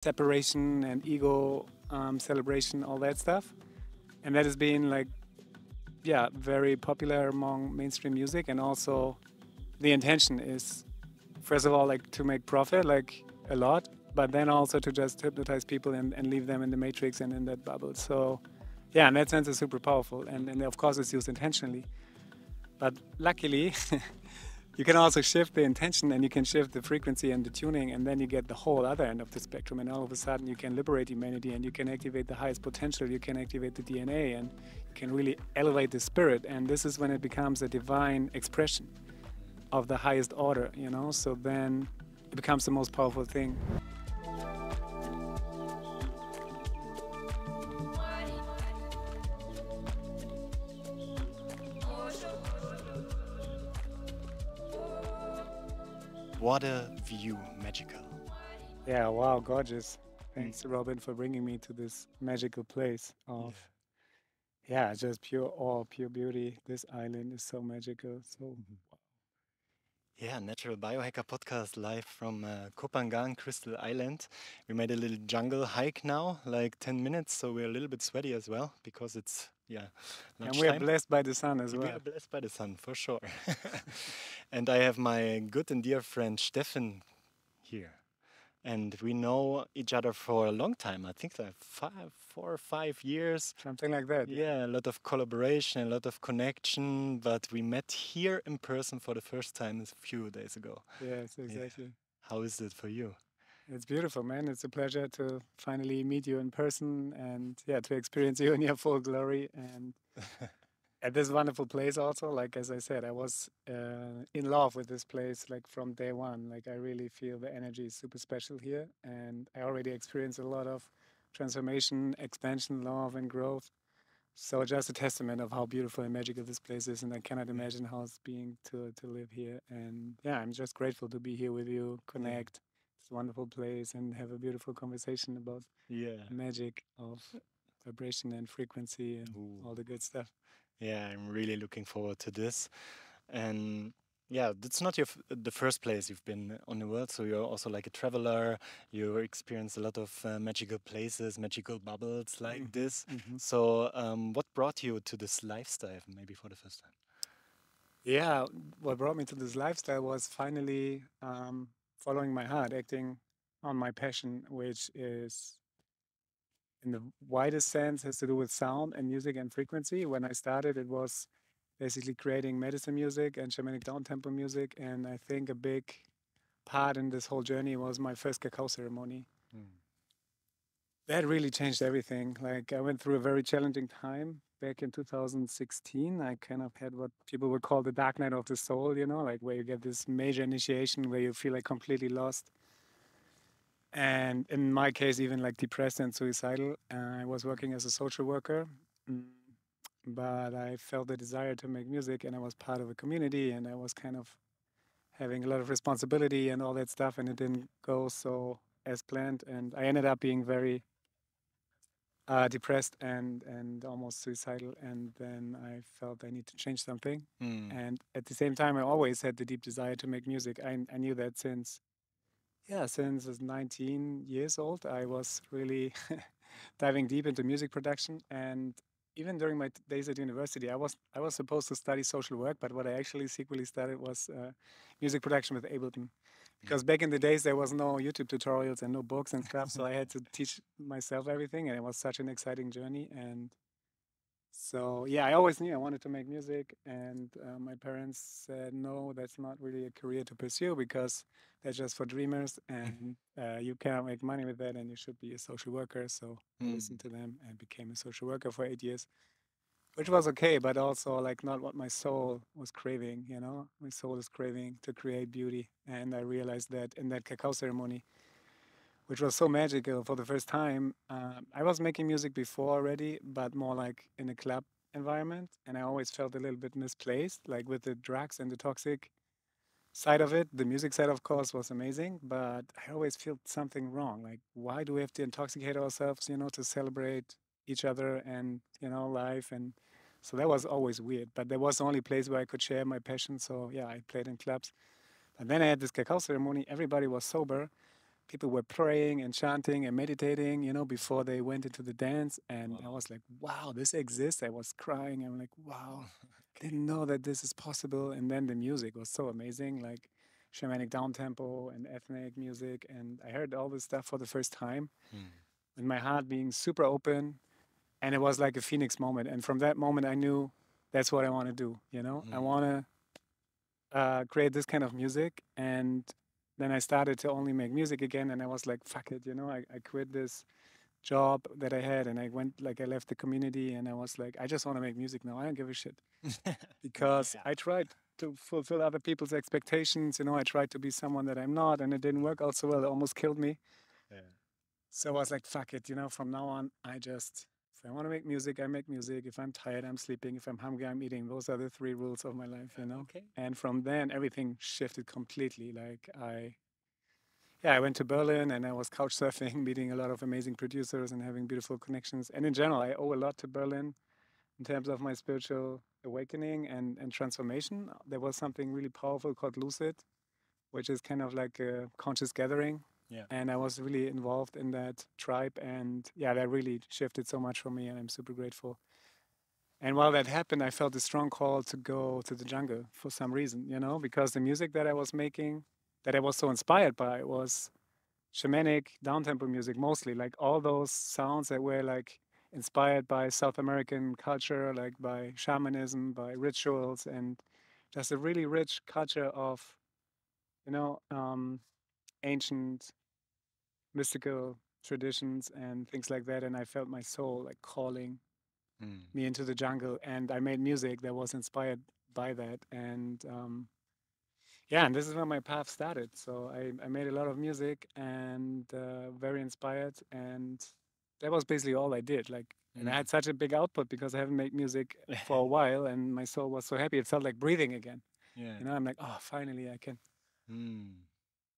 separation and ego celebration, all that stuff. And that has been like, yeah, very popular among mainstream music. And also the intention is, first of all, like to make profit, like a lot, but then also to just hypnotize people and leave them in the matrix and in that bubble. So, yeah, in that sense, it's super powerful. And of course, it's used intentionally. But luckily, you can also shift the intention and you can shift the frequency and the tuning, and then you get the whole other end of the spectrum. And all of a sudden, you can liberate humanity and you can activate the highest potential, you can activate the DNA, and you can really elevate the spirit. And this is when it becomes a divine expression of the highest order, you know? So then it becomes the most powerful thing. What a view, magical. Yeah, wow, gorgeous. Thanks, Robin, for bringing me to this magical place of, Yeah. yeah, just pure awe, pure beauty. This island is so magical. So, Yeah, Natural Biohacker Podcast live from Kopangan, Crystal Island. We made a little jungle hike now, like 10 minutes, so we're a little bit sweaty as well because it's, yeah, and we are lunchtime. blessed by the sun as We well. are blessed by the sun, for sure. And I have my good and dear friend Steffen here. And we know each other for a long time. I think like 4 or 5 years. Something like that. Yeah. Yeah, a lot of collaboration, a lot of connection, but we met here in person for the first time a few days ago. Yes, Yeah. exactly. How is it for you? It's beautiful, man. It's a pleasure to finally meet you in person and, yeah, to experience you in your full glory. And at this wonderful place also, like as I said, I was in love with this place like from day one. Like I really feel the energy is super special here, and I already experienced a lot of transformation, expansion, love, and growth. So just a testament of how beautiful and magical this place is, and I cannot Yeah, imagine how it's being to live here. And yeah, I'm just grateful to be here with you, yeah, connect. It's a wonderful place, and have a beautiful conversation about yeah. the magic of vibration and frequency and Ooh. all the good stuff. Yeah, I'm really looking forward to this. And yeah, that's not the first place you've been on the world. So you're also like a traveler. You experience a lot of magical places, magical bubbles like Hmm. this. Hmm. So, what brought you to this lifestyle, maybe for the first time? Yeah, what brought me to this lifestyle was finally following my heart, acting on my passion, which is in the widest sense has to do with sound and music and frequency. When I started, it was basically creating medicine music and shamanic down tempo music. And I think a big part in this whole journey was my first cacao ceremony. Mm. That really changed everything. Like I went through a very challenging time back in 2016. I kind of had what people would call the dark night of the soul, you know, like where you get this major initiation where you feel like completely lost. And in my case, even like depressed and suicidal. I was working as a social worker, mm, but I felt the desire to make music, and I was part of a community, and I was kind of having a lot of responsibility and all that stuff, and it didn't go so as planned, and I ended up being very depressed and almost suicidal, and then I felt I need to change something. Mm. And at the same time, I always had the deep desire to make music. I knew that since, yeah, since I was 19 years old, I was really diving deep into music production. And even during my days at university, I was supposed to study social work, but what I actually secretly studied was music production with Ableton. Because back in the days, there was no YouTube tutorials and no books and stuff, so I had to teach myself everything, and it was such an exciting journey. And so, yeah, I always knew I wanted to make music, and my parents said, no, that's not really a career to pursue because that's just for dreamers, and you cannot make money with that, and you should be a social worker. So I Mm. listened to them and became a social worker for 8 years, which was okay, but also like not what my soul was craving, you know? My soul is craving to create beauty. And I realized that in that cacao ceremony, which was so magical for the first time. I was making music before already, but more like in a club environment. And I always felt a little bit misplaced, like with the drugs and the toxic side of it. The music side, of course, was amazing, but I always felt something wrong. Like, why do we have to intoxicate ourselves, you know, to celebrate each other and, you know, life? And so that was always weird. But that was the only place where I could share my passion. So, yeah, I played in clubs. But then I had this cacao ceremony. Everybody was sober, people were praying and chanting and meditating, you know, before they went into the dance. And I Wow. was like, wow, this exists. I was crying. I'm like, wow, Okay. didn't know that this is possible. And then the music was so amazing, like shamanic down tempo and ethnic music. And I heard all this stuff for the first time, Mm. with my heart being super open. And it was like a phoenix moment. And from that moment, I knew that's what I want to do. You know, I Mm. want to create this kind of music. And then I started to only make music again. And I was like, fuck it, you know, I quit this job that I had and I went, like, I left the community and I was like, I just want to make music now. I don't give a shit. Because Yeah. I tried to fulfill other people's expectations. You know, I tried to be someone that I'm not and it didn't work out so well. It almost killed me. Yeah. So I was like, fuck it, you know, from now on, if I want to make music, I make music. If I'm tired, I'm sleeping. If I'm hungry, I'm eating. Those are the three rules of my life, you know? Okay. And from then, everything shifted completely. I went to Berlin and I was couch surfing, meeting a lot of amazing producers and having beautiful connections. And in general, I owe a lot to Berlin in terms of my spiritual awakening and transformation. There was something really powerful called Lucid, which is kind of like a conscious gathering. Yeah. And I was really involved in that tribe. And yeah, that really shifted so much for me. And I'm super grateful. And while that happened, I felt a strong call to go to the jungle for some reason, you know, because the music that I was making, that I was so inspired by, was shamanic downtempo music mostly, like all those sounds that were like inspired by South American culture, like by shamanism, by rituals, and just a really rich culture of, you know, ancient mystical traditions and things like that. And I felt my soul like calling Mm. me into the jungle, and I made music that was inspired by that. And yeah, and this is where my path started. So I made a lot of music and very inspired, and that was basically all I did. Like, and I Mm. had such a big output because I haven't made music for a while, and my soul was so happy. It felt like breathing again. Yeah. You know, I'm like, oh, finally, Mm.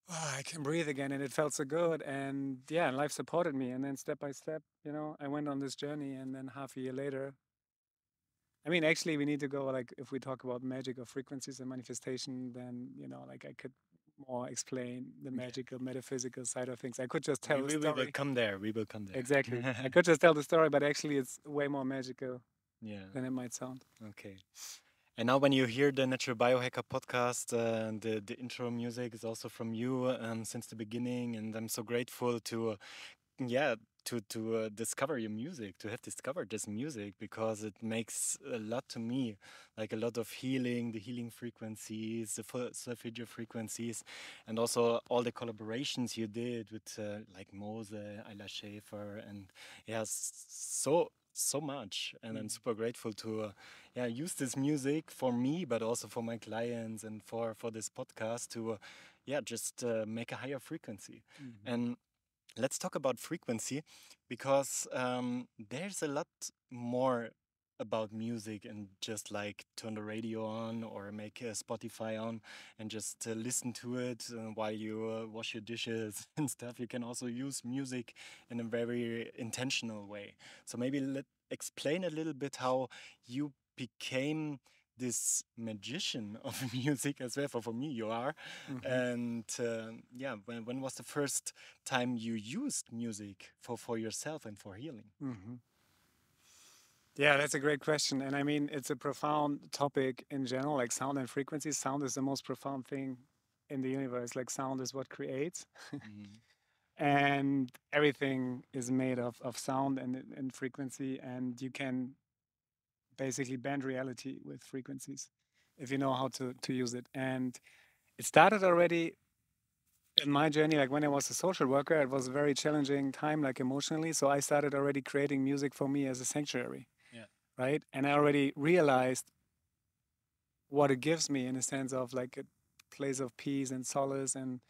I can breathe again, and it felt so good. And yeah, and life supported me. And then step by step, you know, I went on this journey, and then half a year later, I mean, actually, we need to go, like, if we talk about magic of frequencies and manifestation, then, you know, like, I could more explain the Yeah. magical, metaphysical side of things. I could just tell the We will story. come there. We will come Exactly. I there. could just tell the story, but actually, it's way more magical Yeah. than it might sound. Okay. And now, when you hear the Natural Biohacker podcast, the intro music is also from you since the beginning, and I'm so grateful to yeah to discover your music, to have discovered this music, because it makes a lot to me, like a lot of healing, the healing frequencies, the solfeggio frequencies, and also all the collaborations you did with like Mose, Ayla Schäfer, and yeah, so much. And I'm Mm. super grateful to yeah, use this music for me, but also for my clients and for this podcast to yeah, just make a higher frequency. Mhm. And let's talk about frequency, because there's a lot more about music and just like turn the radio on or make a Spotify on and just listen to it while you wash your dishes and stuff. You can also use music in a very intentional way. So maybe let explain a little bit how you became this magician of music as well. For me, you are. Mhm. And yeah, when was the first time you used music for yourself and for healing? Mhm. Yeah, that's a great question. And I mean, it's a profound topic in general, like sound and frequencies. Sound is the most profound thing in the universe. Like, sound is what creates. Mm. And everything is made of sound and frequency. And you can basically bend reality with frequencies if you know how to use it. And it started already in my journey, like when I was a social worker. It was a very challenging time, like emotionally. So I started already creating music for me as a sanctuary, Yeah. right? And I already realized what it gives me, in a sense of like a place of peace and solace, and,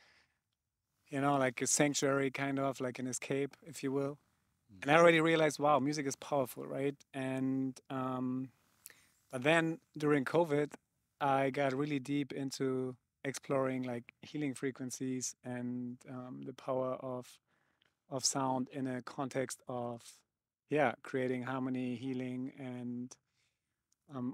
you know, like a sanctuary, kind of like an escape, if you will. Mm. And I already realized, wow, music is powerful, right? And but then during COVID, I got really deep into exploring like healing frequencies and the power of sound in a context of, yeah, creating harmony, healing, and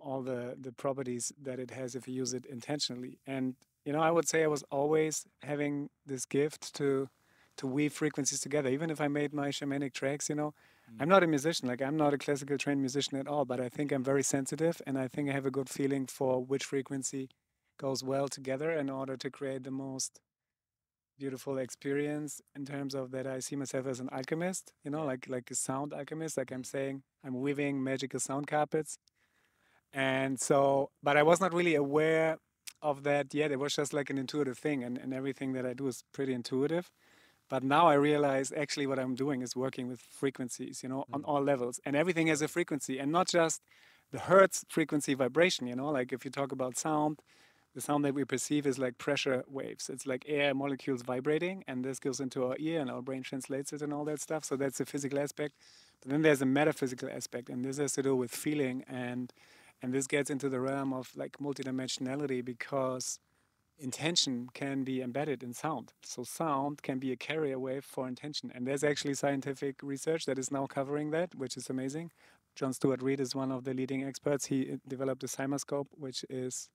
all the properties that it has if you use it intentionally. And, you know, I would say I was always having this gift to weave frequencies together. Even if I made my shamanic tracks, Mm. I'm not a musician. Like I'm not a classical trained musician at all, but I think I'm very sensitive, and I think I have a good feeling for which frequency goes well together in order to create the most beautiful experience in terms of that I see myself as an alchemist, Yeah. like a sound alchemist. Like I'm Mm. saying, I'm weaving magical sound carpets. And so, but I was not really aware of that yet. It was just like an intuitive thing, and everything that I do is pretty intuitive. But now I realize actually what I'm doing is working with frequencies, on Mm. all levels, and everything has a Wow. frequency, and not just the hertz frequency vibration. Like if you talk about sound, the sound that we perceive is like pressure waves. It's like air molecules vibrating, and this goes into our ear, and our brain translates it and all that stuff. So that's the physical aspect. But then there's a metaphysical aspect, and this has to do with feeling, and this gets into the realm of like multidimensionality because intention can be embedded in sound. So sound can be a carrier wave for intention, and there's actually scientific research that is now covering that, which is amazing. John Stuart Reid is one of the leading experts. He developed the cymoscope, which is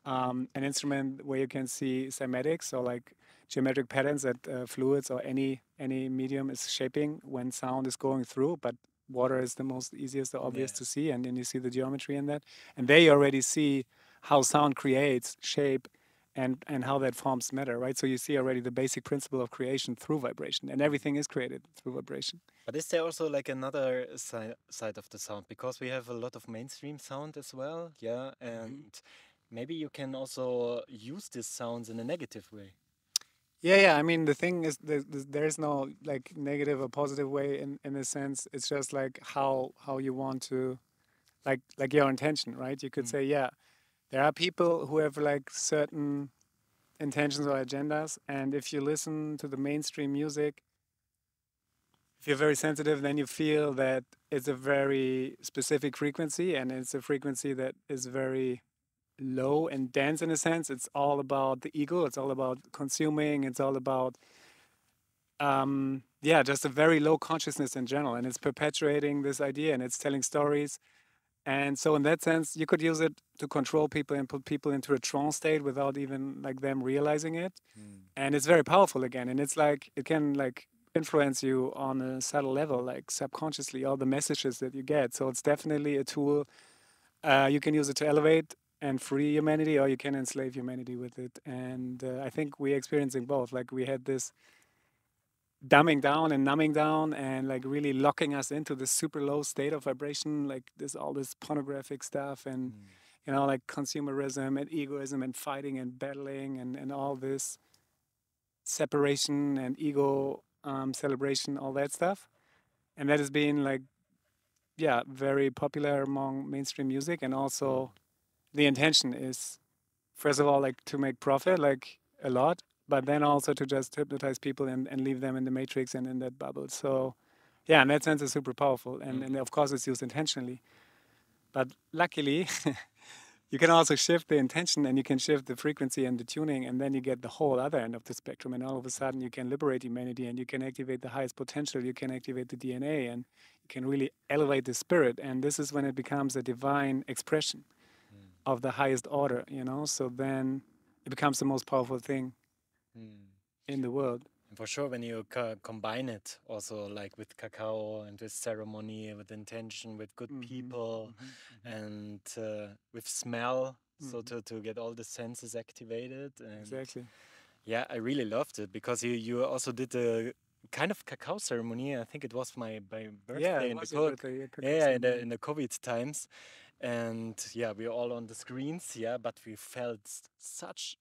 an instrument where you can see cymatics, so like geometric patterns that fluids or any medium is shaping when sound is going through. But water is the most easiest or obvious Yeah. to see, and then you see the geometry in that, and there you already see how sound creates shape and how that forms matter, right? So you see already the basic principle of creation through vibration, and Mm. everything is created through vibration. But is there also like another side of the sound? Because we have a lot of mainstream sound as well, yeah, Mhm. and maybe you can also use these sounds in a negative way. Yeah. I mean, the thing is, there's no like negative or positive way in a sense. It's just like how you want to, like your intention, right? You could Mm. say, yeah, there are people who have like certain intentions or agendas, and if you listen to the mainstream music, if you're very sensitive, then you feel that it's a very specific frequency, and it's a frequency that is very low and dense in a sense. It's all about the ego. It's all about consuming. It's all about yeah, just a very low consciousness in general, and it's perpetuating this idea and it's telling stories. And so, in that sense, you could use it to control people and put people into a trance state without even like them realizing it. Mm. And it's very powerful again. And it's like it can like influence you on a subtle level, like subconsciously, all the messages that you get. So it's definitely a tool. You can use it to elevate and free humanity, or you can enslave humanity with it. And I think we're experiencing both. Like we had this dumbing down and numbing down and like really locking us into this super low state of vibration, like this all this pornographic stuff and Mm. like consumerism and egoism and fighting and battling and all this separation and ego celebration, all that stuff. And that has been like, yeah, very popular among mainstream music. And Mm. also the intention is, first of all, like to make profit, like a lot, but then also to just hypnotize people and leave them in the matrix and in that bubble. So, yeah, in that sense, it's super powerful. And Mm. of course, it's used intentionally. But luckily, you can also shift the intention and you can shift the frequency and the tuning, and then you get the whole other end of the spectrum. And all of a sudden, you can liberate humanity and you can activate the highest potential. You can activate the DNA and you can really elevate the spirit. And this is when it becomes a divine expression Mm. of the highest order, So then it becomes the most powerful thing Mm. in the world. And for sure, when you combine it also like with cacao and with ceremony, with intention, with good Mm-hmm, people, mm-hmm, mm-hmm, and with smell, so mm-hmm. to get all the senses activated. And Exactly. yeah, I really loved it because you also did a kind of cacao ceremony. I think it was my Yeah, birthday it in the was your birthday, yeah, cacao yeah, ceremony. in the COVID times, and yeah, we were all on the screens, yeah, but we felt such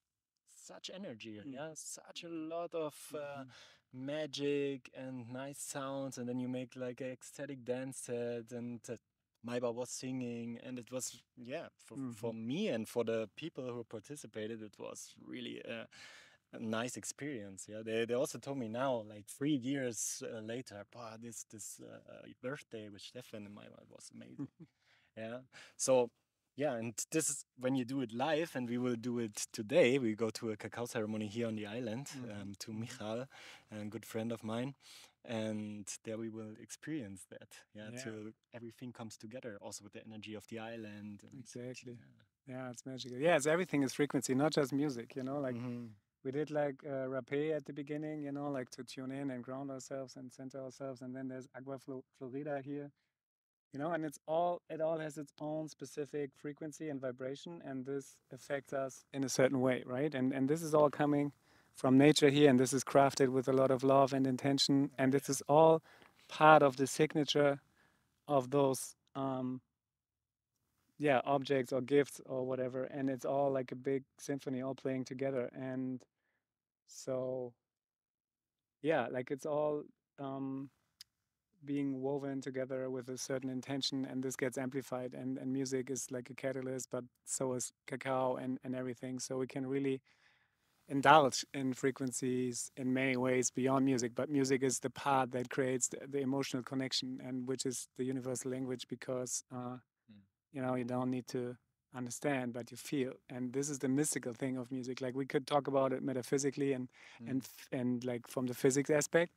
energy, yeah, Mm-hmm, such a lot of mm-hmm, magic and nice sounds, and then you make like an ecstatic dance set, and Maiba was singing, and it was yeah for mm-hmm. me and for the people who participated, it was really a nice experience. Yeah, they also told me now, like 3 years later, bah, this birthday with Steffen and Maiba was amazing. Yeah. So yeah, and this is when you do it live, and we will do it today. We go to a cacao ceremony here on the island Mm-hmm, to mm-hmm. Michal, a good friend of mine, and there we will experience that. Yeah, Yeah, till everything comes together, also with the energy of the island, and exactly. yeah. Yeah, it's magical. Yeah, it's everything is frequency, not just music, Like Mm-hmm. We did like rapé at the beginning, like to tune in and ground ourselves and center ourselves. And then there's Agua Florida here, and it all has its own specific frequency and vibration, and this affects us in a certain way, right? And this is all coming from nature here, and this is crafted with a lot of love and intention, Oh, and this yeah. is all part of the signature of those yeah, objects or gifts or whatever, and it's all like a big symphony all playing together. And so yeah, like it's all um being woven together with a certain intention, and this gets amplified, and music is like a catalyst, but so is cacao and everything, so we can really indulge in frequencies in many ways beyond music, but music is the part that creates the emotional connection, and which is the universal language, because Mm. you don't need to understand, but you feel. And this is the mystical thing of music. Like we could talk about it metaphysically Mm. and like from the physics aspect,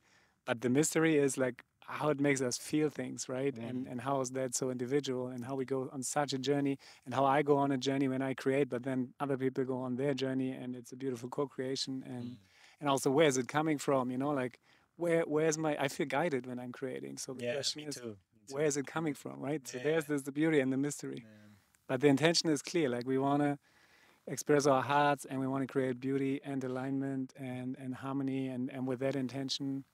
but the mystery is like how it makes us feel things, right? Mm. And how is that so individual, and how we go on such a journey, and how I go on a journey when I create, but then other people go on their journey, and it's a beautiful co-creation. Mm. And also, where is it coming from? Like where's my I feel guided when I'm creating. So the Yeah, question me is, too. Me too. where is it coming from, right? So Yeah, there's the beauty and the mystery. yeah. But the intention is clear. Like we want to express our hearts, and we want to create beauty and alignment and harmony. And with that intention,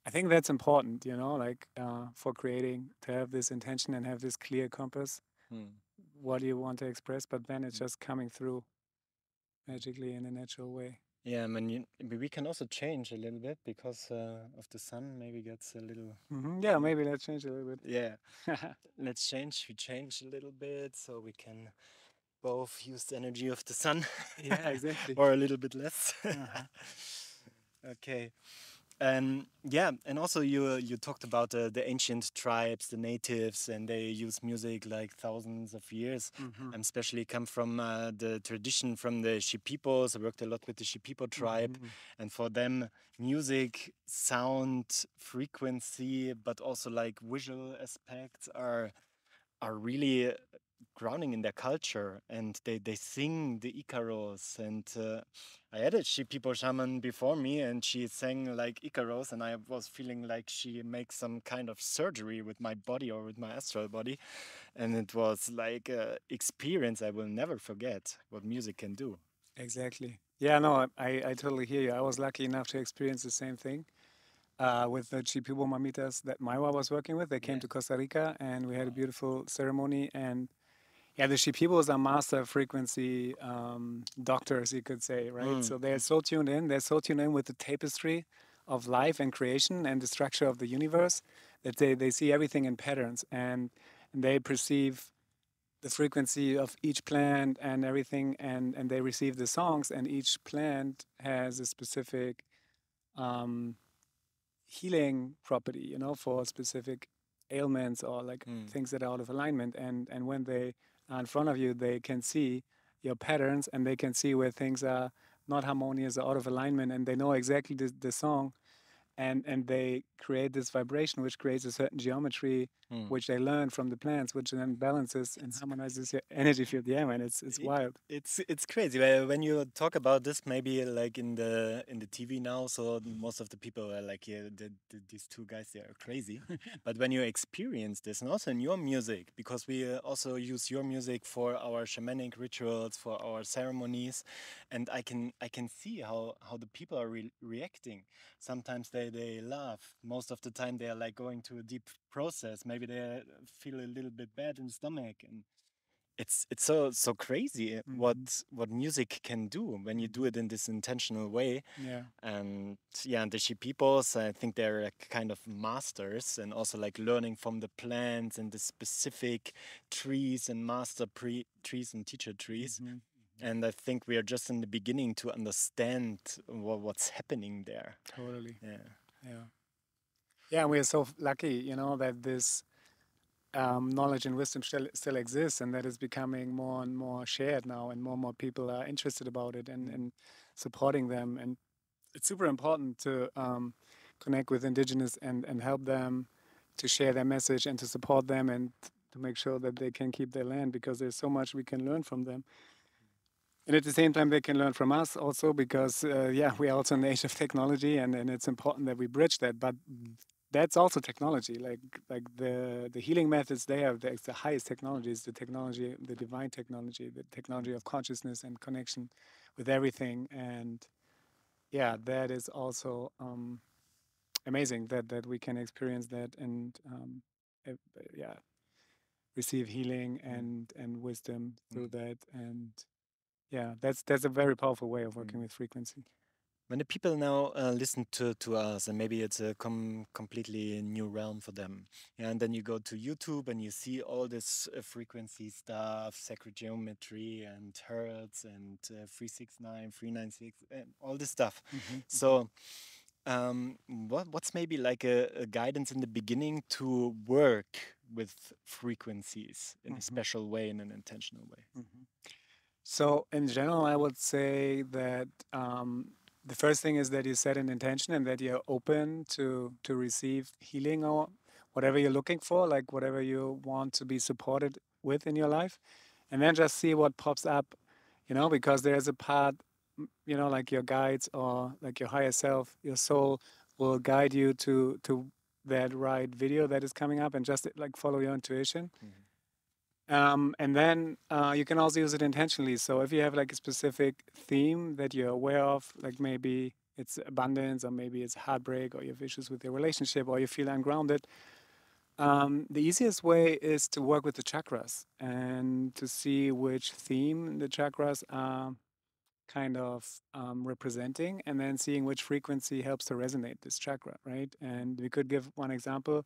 I think that's important, like for creating, to have this intention and have this clear compass. Mm. What do you want to express? But then it's Mm. just coming through magically in a natural way. Yeah, I mean, we can also change a little bit because of the sun. Maybe gets a little. Yeah, maybe let's change a little Yeah, bit. let's change. We change a little bit so we can both use the energy of the sun, Yeah, exactly. or a little bit less. Uh-huh. Okay. Yeah, and also you talked about the ancient tribes, the natives, and they use music like thousands of years. Hmm. I'm especially come from the tradition from the Shipipos. I worked a lot with the Shipipo tribe, Hmm. and for them, music, sound, frequency, but also like visual aspects are really grounding in their culture, and they sing the Icaros. And I had a Shipipo shaman before me, and she sang like Icaros, and I was feeling like she makes some kind of surgery with my body or with my astral body. And it was like a experience I will never forget what music can do. Exactly. Yeah, no, I totally hear you. I was lucky enough to experience the same thing with the Chipibo Mamitas that Maiwa was working with. They came Yeah. to Costa Rica, and we had a Wow. beautiful ceremony. And yeah, the Shipibos are master frequency doctors, you could say, right? Mm. So they're so tuned in. They're so tuned in with the tapestry of life and creation and the structure of the universe that they see everything in patterns, and they perceive the frequency of each plant and everything, and they receive the songs, and each plant has a specific um, healing property, for specific ailments or like Mm. things that are out of alignment. And when they are in front of you, they can see your patterns, and they can see where things are not harmonious or out of alignment, and they know exactly the song, and they create this vibration which creates a certain geometry Mm. which they learn from the plants, which then balances and It's harmonizes your energy field. Yeah, man, it's I- wild. it's crazy when you talk about this, maybe like in the TV now. So most of the people are like, yeah, these two guys, they are crazy. But when you experience this, and also in your music, because we also use your music for our shamanic rituals, for our ceremonies, and I can see how the people are reacting. Sometimes they laugh. Most of the time they are like going to a deep process. Maybe they feel a little bit bad in the stomach, and it's so crazy Hmm. what music can do when you do Hmm. it in this intentional way. Yeah. And yeah, and the Shipipos, I think they're like kind of masters, and also like learning from the plants and the specific trees, and trees and teacher trees. Hmm. And I think we are just in the beginning to understand what's happening there. Totally. Yeah. Yeah. Yeah, and we are so lucky, that this knowledge and wisdom still exists, and that is becoming more and more shared now, and more people are interested about it, and, Mm. and supporting them. And it's super important to connect with indigenous and help them to share their message and to support them and to make sure that they can keep their land, because there's so much we can learn from them. And at the same time, they can learn from us also because, yeah, we are also in the age of technology, and it's important that we bridge that. But that's also technology. Like the healing methods, there's the highest technologies, the technology, the divine technology, the technology of consciousness and connection with everything. And yeah, that is also amazing that we can experience that and yeah, receive healing and wisdom through that. And yeah, that's a very powerful way of working with frequency. When the people now listen to us, and maybe it's a completely new realm for them, yeah, and then you go to YouTube and you see all this frequency stuff, sacred geometry and hertz and 369, 396, and all this stuff. So, what's maybe like a guidance in the beginning to work with frequencies in a special way, in an intentional way? So in general, I would say that the first thing is that you set an intention and that you're open to receive healing or whatever you're looking for, like whatever you want to be supported with in your life, and then just see what pops up, because there's a part, like your guides or like your higher self, your soul will guide you to that right video that is coming up, and just like follow your intuition. And then you can also use it intentionally. So if you have like a specific theme that you're aware of, like maybe it's abundance, or maybe it's heartbreak, or you have issues with your relationship, or you feel ungrounded, the easiest way is to work with the chakras and to see which theme the chakras are kind of representing, and then seeing which frequency helps to resonate this chakra, right? And we could give one example.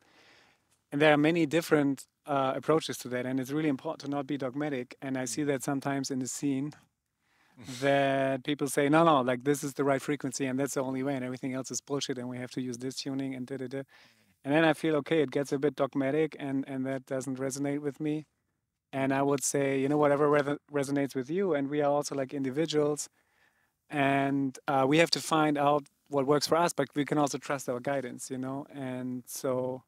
And there are many different approaches to that, and it's really important to not be dogmatic. And I see that sometimes in the scene that people say, no, like this is the right frequency, and that's the only way, and everything else is bullshit, and we have to use this tuning and da da da. And then I feel, okay, it gets a bit dogmatic, and that doesn't resonate with me. And I would say, whatever resonates with you, and we are also like individuals, and we have to find out what works for us, but we can also trust our guidance, And so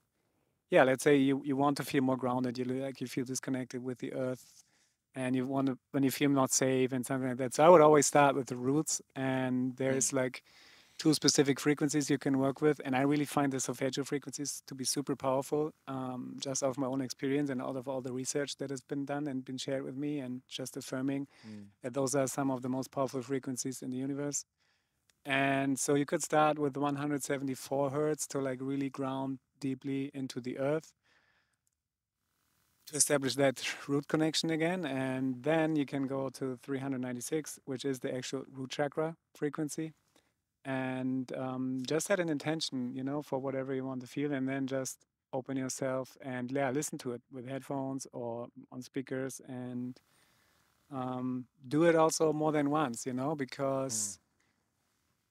yeah, let's say you want to feel more grounded, you feel disconnected with the earth, and you want to, when you feel not safe and something like that. So I would always start with the roots, and there's like two specific frequencies you can work with, and I really find the solfeggio frequencies to be super powerful, just out of my own experience and out of all the research that has been done and been shared with me, and just affirming that those are some of the most powerful frequencies in the universe. And so you could start with 174 hertz to like really ground deeply into the earth to establish that root connection again. And then you can go to 396, which is the actual root chakra frequency. And just set an intention, for whatever you want to feel. And then just open yourself and listen to it with headphones or on speakers. And do it also more than once, because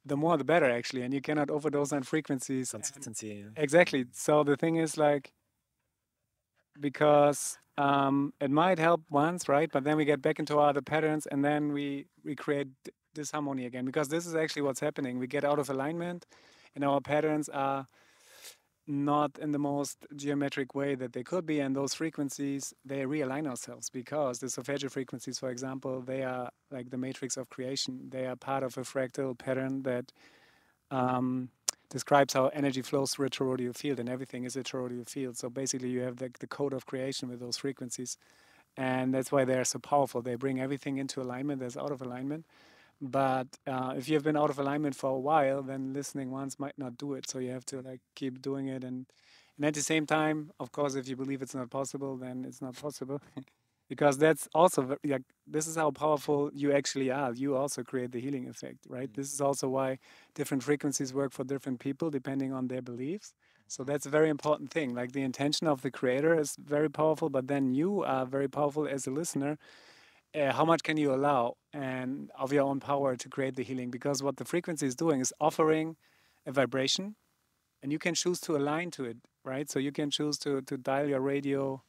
the more the better, actually, and you cannot overdose on frequencies. Consistency. Exactly. So the thing is, like, because it might help once, right? But then we get back into our other patterns, and then we create disharmony again, because this is actually what's happening. We get out of alignment, and our patterns are not in the most geometric way that they could be, and those frequencies, they realign ourselves, because the solfeggio frequencies, for example, they are like the matrix of creation. They are part of a fractal pattern that describes how energy flows through a toroidal field, and everything is a toroidal field. So basically you have the code of creation with those frequencies, and that's why they're so powerful. They bring everything into alignment that's out of alignment. But if you've been out of alignment for a while, then listening once might not do it. So you have to like keep doing it, and at the same time, of course, if you believe it's not possible, then it's not possible. Because that's also like, this is how powerful you actually are. You also create the healing effect, right? This is also why different frequencies work for different people depending on their beliefs. So that's a very important thing. Like the intention of the creator is very powerful, but then you are very powerful as a listener. How much can you allow and of your own power to create the healing? Because what the frequency is doing is offering a vibration, and you can choose to align to it, right? So you can choose to dial your radio,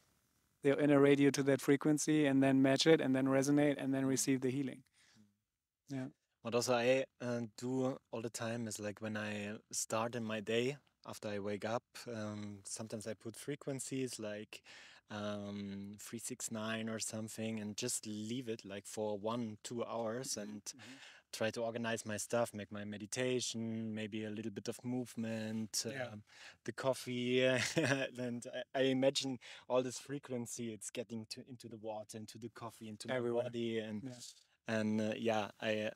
your inner radio, to that frequency, and then match it, and then resonate, and then receive the healing. Yeah. What also I do all the time is like when I start in my day, after I wake up. Sometimes I put frequencies like 369 or something, and just leave it like for 1 2 hours, and try to organize my stuff, make my meditation, maybe a little bit of movement, the coffee, and I imagine all this frequency it's getting into the water, into the coffee, into my Everywhere. body, Yeah. and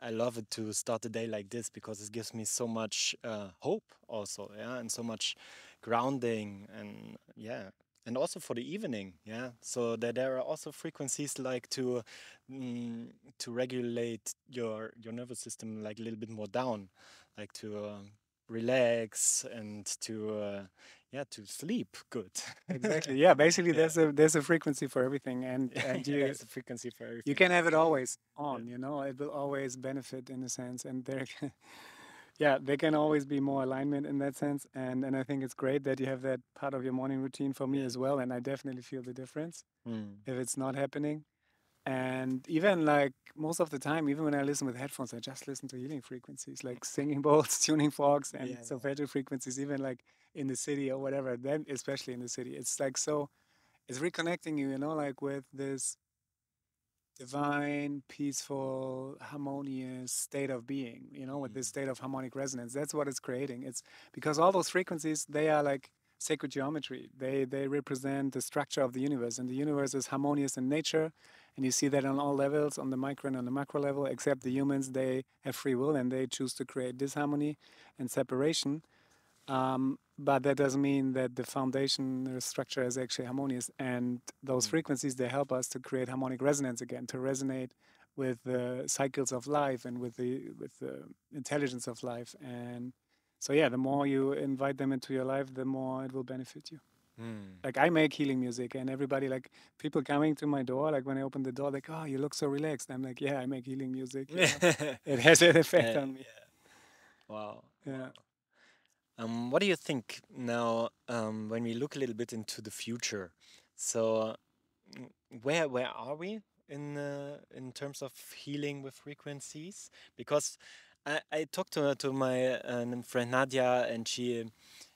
I love it to start the day like this because it gives me so much hope also, and so much grounding, and also for the evening, so that there are also frequencies like to regulate your nervous system like a little bit more down, like to relax and to sleep good. Exactly. Yeah. Basically, Yeah. there's a frequency for everything, and There's a frequency for you everything. can have it always Yeah. on. You know, it will always benefit in a sense, and there, yeah, there can always be more alignment in that sense. And I think it's great that you have that part of your morning routine for me Yeah. as well, and I definitely feel the difference Mm. if it's not happening. And even like most of the time, even when I listen with headphones, I just listen to healing frequencies, like singing bowls, tuning forks, and Yeah, solfeggio frequencies, even like in the city or whatever. Then, especially in the city, it's like so, it's reconnecting you, you know, like with this divine, peaceful, harmonious state of being, you know, with this state of harmonic resonance. That's what it's creating. It's because all those frequencies, they are like sacred geometry. They represent the structure of the universe, and the universe is harmonious in nature. And you see that on all levels, on the micro and on the macro level, except the humans, they have free will and they choose to create disharmony and separation. But that doesn't mean that the foundation or structure is actually harmonious. And those frequencies, they help us to create harmonic resonance again, to resonate with the cycles of life and with the intelligence of life. And so, yeah, the more you invite them into your life, the more it will benefit you. Mm. Like I make healing music, and everybody, like people coming to my door, like when I open the door, like, oh, you look so relaxed. I'm like, yeah, I make healing music. You know? It has an effect on me. Wow. Yeah. What do you think now when we look a little bit into the future? So, where are we in terms of healing with frequencies? Because I talked to my friend Nadia,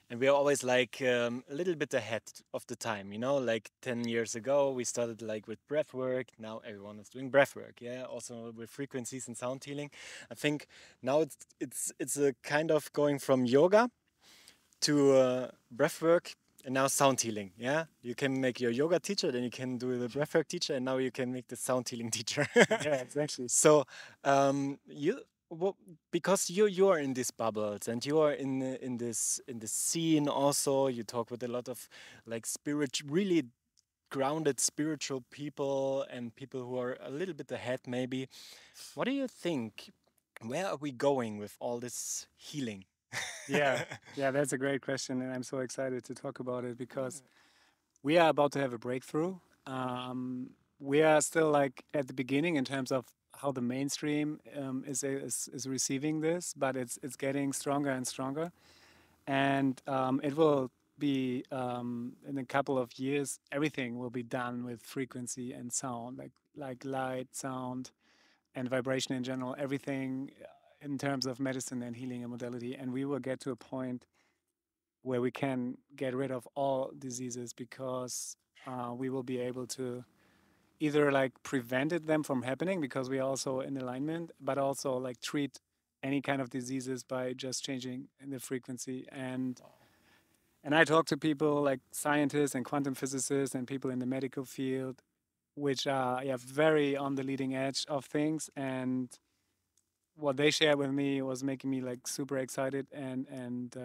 and we are always like a little bit ahead of the time, like 10 years ago we started like with breath work. Now everyone is doing breath work, also with frequencies and sound healing. I think now it's a kind of going from yoga to breathwork, and now sound healing. Yeah, you can make your yoga teacher, then you can do the breathwork teacher, and now you can make the sound healing teacher. Yeah, exactly. So you because you are in these bubbles, and you are in this scene also. You talk with a lot of like really grounded spiritual people and people who are a little bit ahead maybe. What do you think? Where are we going with all this healing? Yeah, yeah, that's a great question, and I'm so excited to talk about it because we are about to have a breakthrough. We are still like at the beginning in terms of how the mainstream is receiving this, but it's getting stronger and stronger, and it will be in a couple of years. Everything will be done with frequency and sound, like light, sound, and vibration in general. Everything in terms of medicine and healing and modality, and we will get to a point where we can get rid of all diseases because we will be able to either like prevented them from happening because we are also in alignment, but also like treat any kind of diseases by just changing in the frequency. And I talk to people like scientists and quantum physicists and people in the medical field, which are very on the leading edge of things. And what they shared with me was making me like super excited and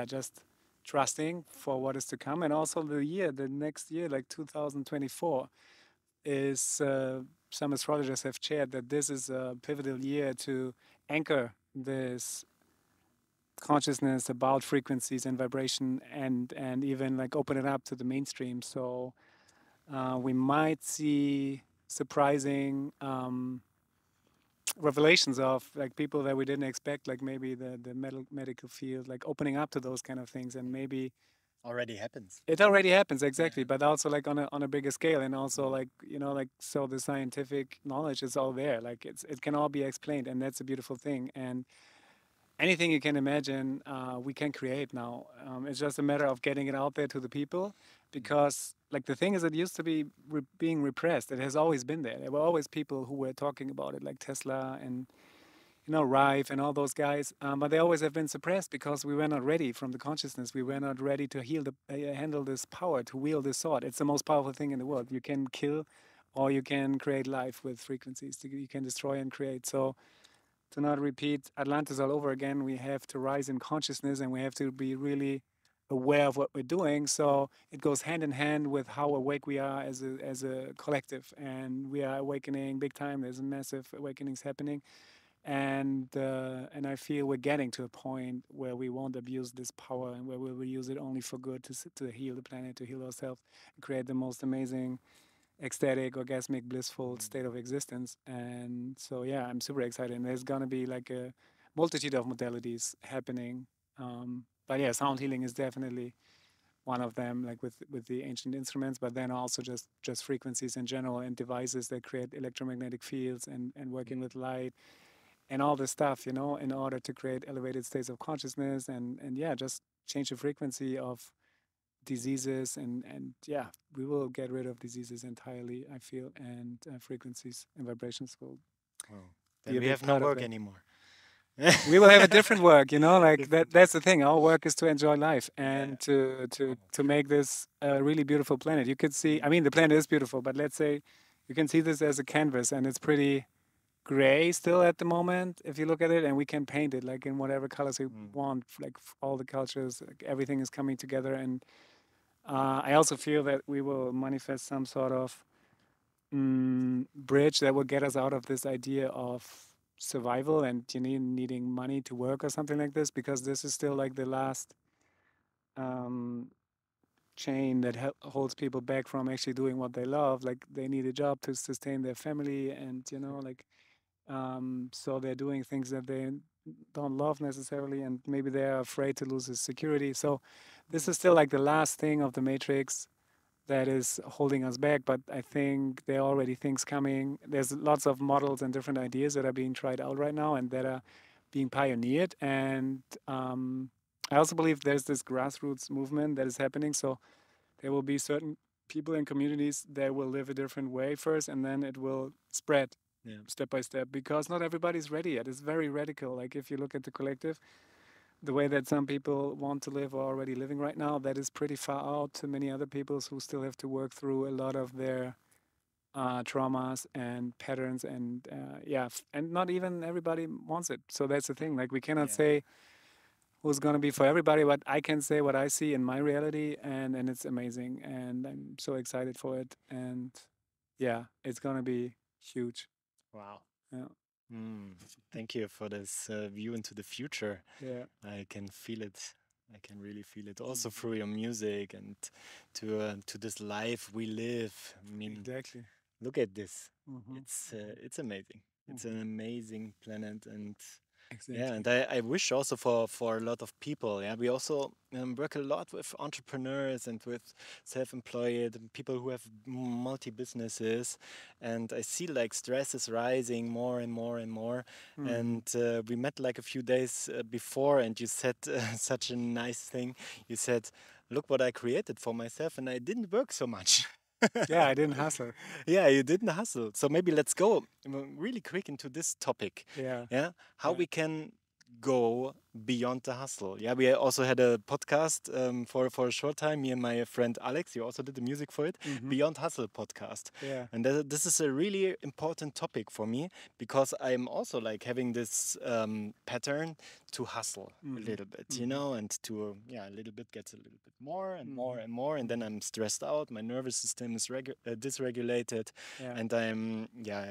just trusting for what is to come. And also the next year, like 2024, is some astrologers have shared that this is a pivotal year to anchor this consciousness about frequencies and vibration, and even like open it up to the mainstream. So we might see surprising revelations of like people that we didn't expect, like maybe the medical field, like opening up to those kind of things. And maybe Already happens. it already happens, Yeah. exactly, but also like on a bigger scale. And also like, you know, like, so the scientific knowledge is all there, like it can all be explained, and that's a beautiful thing. anything you can imagine, we can create now. It's just a matter of getting it out there to the people, because like the thing is, it used to be being repressed. It has always been there. There were always people who were talking about it, like Tesla and Rife and all those guys. But they always have been suppressed because we were not ready from the consciousness. We were not ready to handle this power, to wield this sword. It's the most powerful thing in the world. You can kill, or you can create life with frequencies. You can destroy and create. So to not repeat Atlantis all over again, we have to rise in consciousness, and we have to be really aware of what we're doing. So it goes hand in hand with how awake we are as a collective, and we are awakening big time. There's massive awakenings happening, and I feel we're getting to a point where we won't abuse this power, and where we will use it only for good, to heal the planet, to heal ourselves, and create the most amazing, ecstatic, orgasmic, blissful state of existence. And so, yeah, I'm super excited. And there's gonna be like a multitude of modalities happening. But yeah, sound healing is definitely one of them, like with the ancient instruments, but then also just frequencies in general, and devices that create electromagnetic fields, and working with light and all this stuff, in order to create elevated states of consciousness, and yeah, just change the frequency of diseases, and yeah, we will get rid of diseases entirely, I feel, and frequencies and vibrations will Well, be then a we big have no part of work that. anymore. We will have a different work, like Different. that's the thing. Our work is to enjoy life, Yeah. and to make this a really beautiful planet. You could see, I mean, the planet is beautiful, but let's say you can see this as a canvas, and it's pretty gray still at the moment if you look at it, and we can paint it like in whatever colors we Mm. want, like all the cultures, like everything is coming together. And I also feel that we will manifest some sort of bridge that will get us out of this idea of survival, and needing money to work or something like this, because this is still like the last um, chain that holds people back from actually doing what they love. Like they need a job to sustain their family, and like so they're doing things that they don't love necessarily, and maybe they're afraid to lose his security. So this is still like the last thing of the matrix that is holding us back. But I think there are already things coming. There's lots of models and different ideas that are being tried out right now, and that are being pioneered. And I also believe there's this grassroots movement that is happening. So there will be certain people and communities that will live a different way first, and then it will spread Yeah. step by step, because not everybody's ready yet. It's very radical. Like if you look at the collective, the way that some people want to live or are already living right now, that is pretty far out to many other peoples who still have to work through a lot of their traumas and patterns, and yeah, and not even everybody wants it. So that's the thing. Like we cannot Yeah. say who's going to be for everybody, but I can say what I see in my reality, and it's amazing, and I'm so excited for it. And yeah, it's going to be huge. Wow. Yeah. Mm. Thank you for this view into the future. Yeah. I can feel it. I can really feel it also through your music and to this life we live. I mean, Exactly. look at this. Hmm. It's amazing. It's an Hmm. amazing planet, and yeah, Exactly. and I wish also for a lot of people. Yeah, we also work a lot with entrepreneurs and with self-employed and people who have multi businesses, and I see like stress is rising more and more and more. Hmm. And we met like a few days before, and you said such a nice thing. You said, "Look what I created for myself, and I didn't work so much." Yeah, I didn't hustle. Yeah, you didn't hustle. So maybe let's go really quick into this topic. Yeah. Yeah, how Yeah. we can go beyond the hustle. Yeah, we also had a podcast for a short time. Me and my friend Alex, you also did the music for it, Hmm. Beyond Hustle podcast. Yeah. And this is a really important topic for me because I'm also like having this pattern to hustle a Hmm. little bit, Hmm. and to yeah, a little bit gets a little bit more and more Hmm. and more, and then Hmm. I'm stressed out. My nervous system is dysregulated, Yeah. and I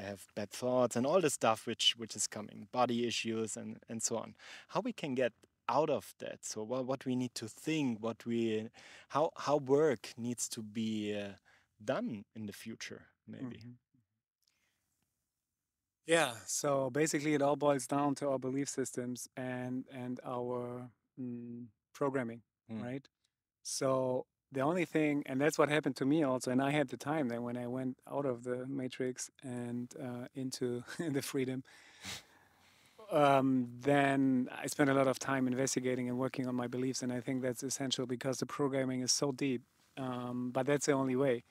have bad thoughts and all the stuff which is coming, body issues and so on. How we can get out of that? So what we need to think, how work needs to be done in the future, maybe. Hmm. Yeah. So basically, it all boils down to our belief systems, and our programming, Mm. right? So the only thing, and that's what happened to me also, and I had the time then when I went out of the matrix and into the freedom. then I spent a lot of time investigating and working on my beliefs, and I think that's essential because the programming is so deep. But that's the only way.